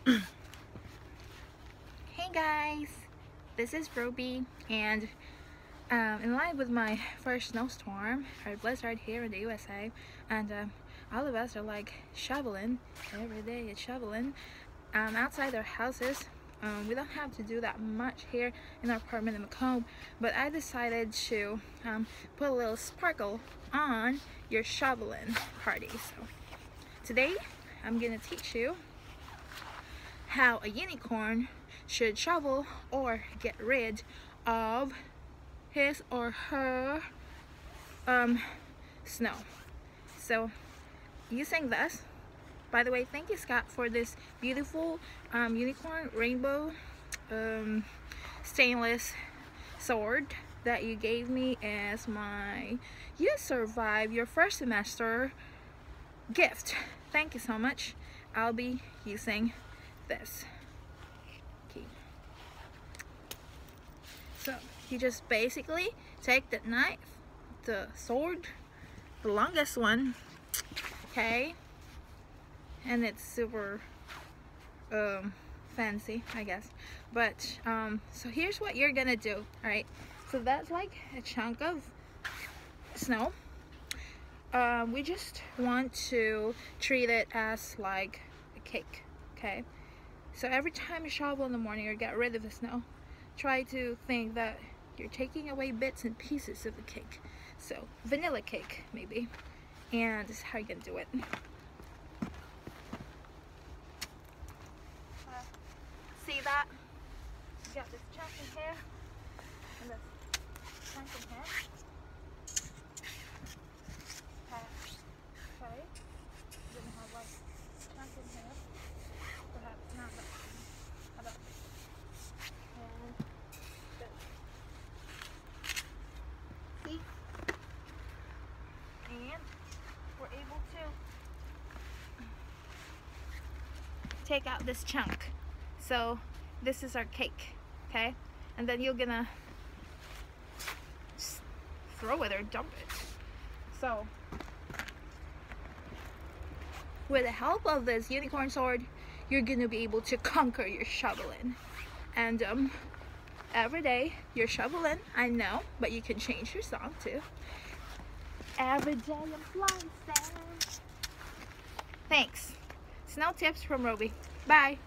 Hey guys, this is Ruby, and in line with my first snowstorm or blizzard here in the USA, and all of us are like shoveling every day. It's shoveling outside our houses. We don't have to do that much here in our apartment in Macomb, but I decided to put a little sparkle on your shoveling party. So today I'm gonna teach you how a unicorn should shovel or get rid of his or her snow. So using this, by the way, thank you Scott for this beautiful unicorn rainbow stainless sword that you gave me as my You Survive Your First Semester gift. Thank you so much. I'll be using this. Okay. So you just basically take the knife, the sword, the longest one, okay, and it's super fancy, I guess, but so here's what you're gonna do. All right, so that's like a chunk of snow. We just want to treat it as like a cake, okay? So every time you shovel in the morning or get rid of the snow, try to think that you're taking away bits and pieces of the cake. So vanilla cake maybe, and this is how you're gonna do it. See that? You got this chunk in here and this chunk in here. Okay, you're gonna have like a chunk in here. Perhaps not that one. How about this? And this. See? And we're able to take out this chunk. So this is our cake, okay? And then you're gonna just throw it or dump it. So with the help of this unicorn sword, you're gonna be able to conquer your shoveling. And every day you're shoveling, I know, but you can change your song too. Every day I'm flying. Thanks. Snow tips from Ruby. Bye.